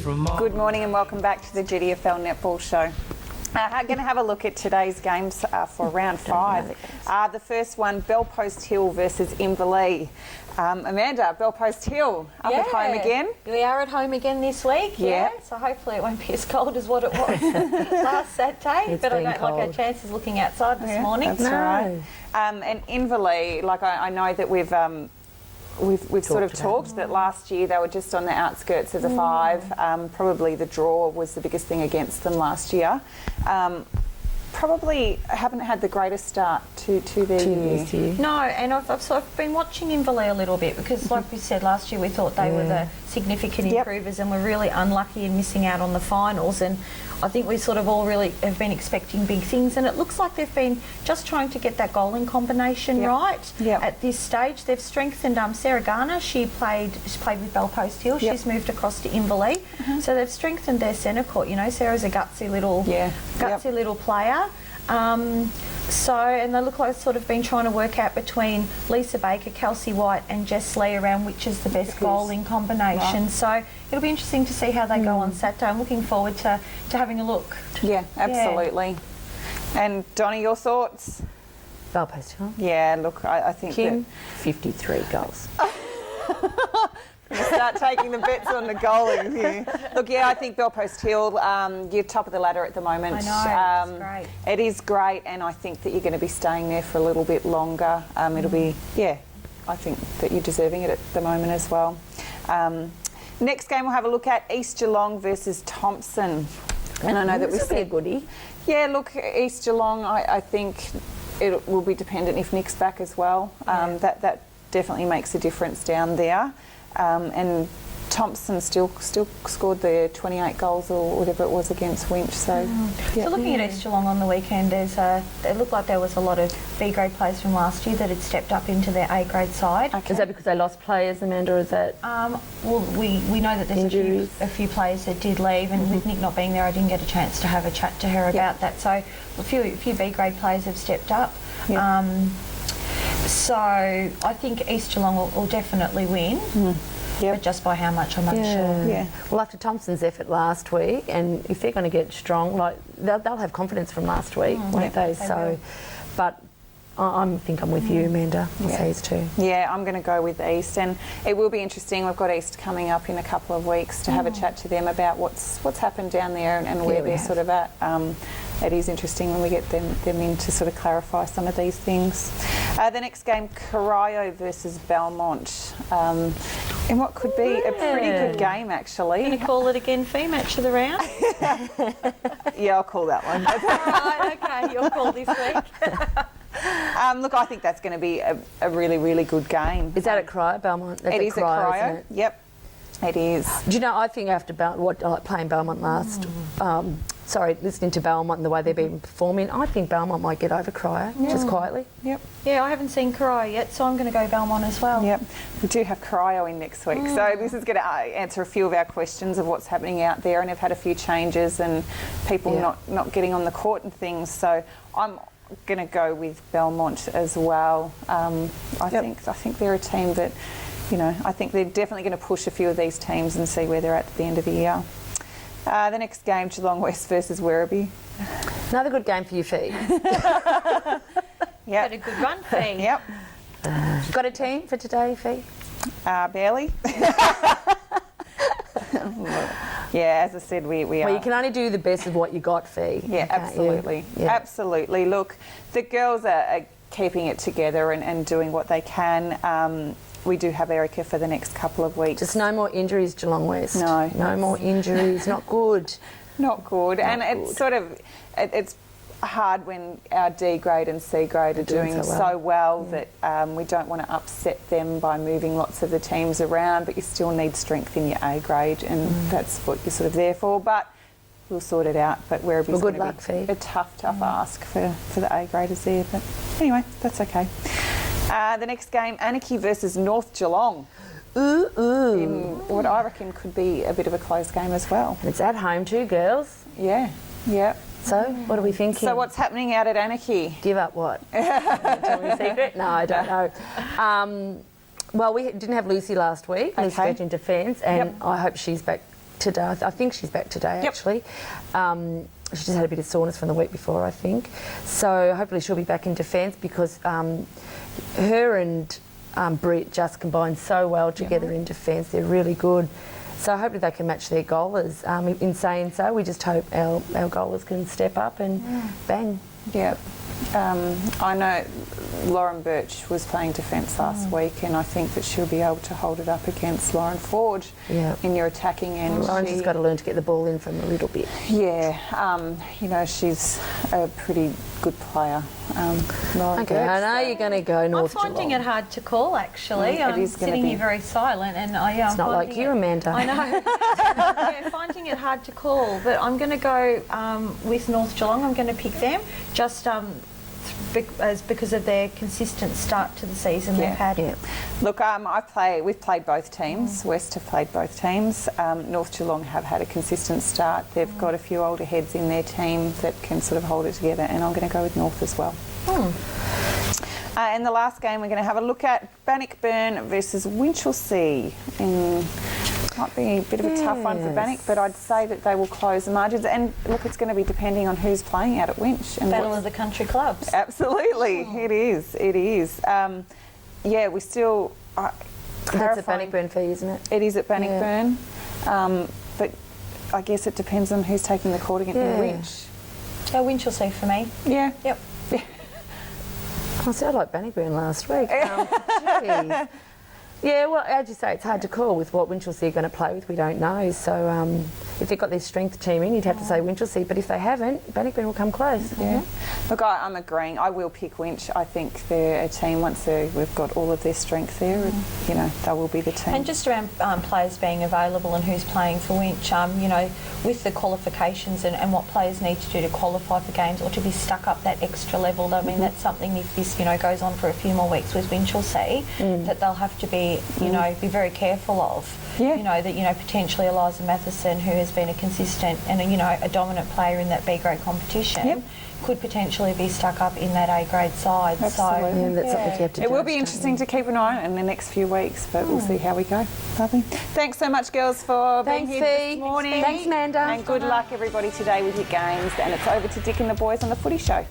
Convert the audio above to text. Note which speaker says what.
Speaker 1: Good morning and welcome back to the GDFL Netball Show. Going to have a look at today's games for round 5. The first one, Belpost Hill versus Inverleigh. Amanda, Belpost Hill up at home again.
Speaker 2: We are at home again this week,
Speaker 1: Yeah.
Speaker 2: so hopefully it won't be as cold as what it was last Saturday. But I don't like our chances looking outside this morning.
Speaker 1: That's right. And Inverleigh, like I know that we've sort of talked that last year they were just on the outskirts of the 5. Probably the draw was the biggest thing against them last year. Probably haven't had the greatest start to their year.
Speaker 2: No, and I've sort of been watching Inverleigh a little bit because, like we said last year, we thought they were the significant improvers and were really unlucky in missing out on the finals. And I think we sort of all really have been expecting big things, and it looks like they've been just trying to get that goaling combination right at this stage. They've strengthened Sarah Garner. She played with Belpost Hill. She's moved across to Inverleigh, so they've strengthened their centre court. You know, Sarah's a gutsy little player. And they look like they've sort of been trying to work out between Lisa Baker, Kelsey White and Jess Lee around which is the best goaling combination. So it'll be interesting to see how they go on Saturday. I'm looking forward to having a look.
Speaker 1: Yeah, absolutely. And Donnie, your thoughts?
Speaker 3: Belpost Hill.
Speaker 1: Yeah, look, I think
Speaker 3: Kim, 53 goals.
Speaker 1: Start taking the bets on the goaling here. Look, I think Belpost Hill, you're top of the ladder at the moment.
Speaker 2: I know, it's great.
Speaker 1: It is great, and I think that you're going to be staying there for a little bit longer. It'll be, I think that you're deserving it at the moment as well. Next game we'll have a look at East Geelong versus Thompson. And I know that we said
Speaker 3: a goodie.
Speaker 1: Yeah, look, East Geelong, I think it will be dependent if Nick's back as well. That definitely makes a difference down there. And Thompson still scored the 28 goals or whatever it was against Winch. So,
Speaker 2: So looking at East Geelong on the weekend, it looked like there was a lot of B grade players from last year that had stepped up into their A grade side.
Speaker 3: Okay. Is that because they lost players, Amanda, or is that?
Speaker 2: Well, we know that there's a few players that did leave, and with Nick not being there, I didn't get a chance to have a chat to her about that. So a few B grade players have stepped up. So I think East Geelong will definitely win, but just by how much I'm unsure.
Speaker 1: Yeah.
Speaker 3: Well, after Thompson's effort last week, and if they're going to get strong, like they'll have confidence from last week, won't they? So, but I think I'm with you, Amanda. I'll say East too.
Speaker 1: Yeah, I'm going to go with East, and it will be interesting. We've got East coming up in a couple of weeks to have a chat to them about what's happened down there and where they're sort of at. It is interesting when we get them in to sort of clarify some of these things. The next game, Corio versus Belmont, in what could be a pretty good game, actually.
Speaker 2: Going to call it again, Fee, match of the round?
Speaker 1: Yeah, I'll call that one.
Speaker 2: All right, okay, your call this week.
Speaker 1: Look, I think that's going to be a really, really good game.
Speaker 3: Is that at Corio, Belmont? That's
Speaker 1: it is at Corio.
Speaker 3: isn't it?
Speaker 1: Yep, it is.
Speaker 3: Do you know, I think after playing Belmont last, listening to Belmont and the way they've been performing, I think Belmont might get over Corio, just quietly.
Speaker 1: Yep.
Speaker 2: Yeah, I haven't seen Corio yet, so I'm going to go Belmont as well.
Speaker 1: Yep. We do have Corio in next week, so this is going to answer a few of our questions of what's happening out there, and they've had a few changes and people not getting on the court and things, so I'm going to go with Belmont as well. I think they're a team that, I think they're definitely going to push a few of these teams and see where they're at the end of the year. The next game, Geelong West versus Werribee.
Speaker 3: Another good game for you, Fee.
Speaker 2: Had a good run, Fee.
Speaker 1: Yep.
Speaker 3: Got a team for today, Fee?
Speaker 1: Barely. Yeah, as I said, we are.
Speaker 3: Well, you can only do the best of what you got, Fee.
Speaker 1: Yeah, absolutely. Yeah. Absolutely. Look, the girls are keeping it together and doing what they can. We do have Erica for the next couple of weeks.
Speaker 3: Just no more injuries, Geelong West.
Speaker 1: No
Speaker 3: more injuries. Not good.
Speaker 1: Not good. It's sort of, it's hard when our D grade and C grade are doing so well that we don't want to upset them by moving lots of the teams around, but you still need strength in your A grade, and that's what you're sort of there for. But we'll sort it out. But Werribee's going to be a tough ask for the A graders there. But anyway, that's okay. The next game, Anarchy versus North Geelong. In what I reckon could be a bit of a close game as well.
Speaker 3: It's at home too, girls.
Speaker 1: Yeah.
Speaker 3: So, what are we thinking?
Speaker 1: So, what's happening out at Anarchy?
Speaker 3: Give up what? Tell me a secret? No, I don't know. Well, we didn't have Lucy last week, Lucy Virgin Defence, and I hope she's back today. I think she's back today, actually. She just had a bit of soreness from the week before, I think. So hopefully she'll be back in defence because her and Britt just combine so well together in defence. They're really good. So hopefully they can match their goalers. In saying so, we just hope our goalers can step up and bang.
Speaker 1: Yeah. I know Lauren Birch was playing defence last week, and I think that she'll be able to hold it up against Lauren Forge in your attacking end.
Speaker 3: Lauren's just got to learn to get the ball in from a little bit.
Speaker 1: Yeah, you know, she's a pretty good player. Lauren
Speaker 3: Okay,
Speaker 1: Birch,
Speaker 3: I know you're going to go North
Speaker 2: I'm finding
Speaker 3: Geelong.
Speaker 2: it hard to call, actually.
Speaker 1: It
Speaker 2: I'm
Speaker 1: is gonna
Speaker 2: sitting
Speaker 1: be.
Speaker 2: here very silent, and
Speaker 3: It's not like you, Amanda.
Speaker 2: I know. Yeah, finding it hard to call, but I'm going to go with North Geelong. I'm going to pick them just because of their consistent start to the season they've had.
Speaker 3: Yeah.
Speaker 1: Look, we've played both teams. West have played both teams. North Geelong have had a consistent start. They've got a few older heads in their team that can sort of hold it together, and I'm going to go with North as well. And the last game we're going to have a look at Bannockburn versus Winchelsea. Might be a bit of a tough one for Bannock, but I'd say that they will close the margins. And look, it's going to be depending on who's playing out at Winch. And
Speaker 2: Battle of the country clubs.
Speaker 1: Absolutely, it is. It is. Yeah, we still.
Speaker 3: That's at Bannockburn for you, isn't it?
Speaker 1: It is at Bannockburn, but I guess it depends on who's taking the court against Winch.
Speaker 2: Winchelsea for me.
Speaker 1: Yeah.
Speaker 2: Yep.
Speaker 3: I said I liked Bannockburn last week. Geez. Yeah, well, as you say, it's hard to call with what Winchelsea are going to play with. We don't know. So if they've got their strength team in, you'd have to say Winchelsea. But if they haven't, Bannockburn will come close.
Speaker 1: Yeah. Look, I'm agreeing. I will pick Winch. I think they're a team, once we've got all of their strength there, you know, they will be the team.
Speaker 2: And just around players being available and who's playing for Winch, you know, with the qualifications and what players need to do to qualify for games or to be stuck up that extra level. I mean, that's something, if this, you know, goes on for a few more weeks with Winchelsea, that they'll have to be, you know, be very careful of.
Speaker 1: Yeah.
Speaker 2: You know, that, you know, potentially Eliza Matheson, who has been a consistent and, you know, a dominant player in that B-grade competition, could potentially be stuck up in that A-grade side.
Speaker 1: Absolutely.
Speaker 2: So,
Speaker 3: Yeah, that's something you have to
Speaker 1: It will
Speaker 3: judge,
Speaker 1: be
Speaker 3: don't
Speaker 1: interesting
Speaker 3: you?
Speaker 1: to keep an eye on in the next few weeks, but we'll see how we go. Lovely. Thanks so much, girls, for being
Speaker 3: Thanks,
Speaker 1: here
Speaker 3: Fee.
Speaker 1: this morning.
Speaker 3: Thanks, Amanda.
Speaker 1: And good luck, everybody, today with your games. And it's over to Dick and the boys on the Footy Show.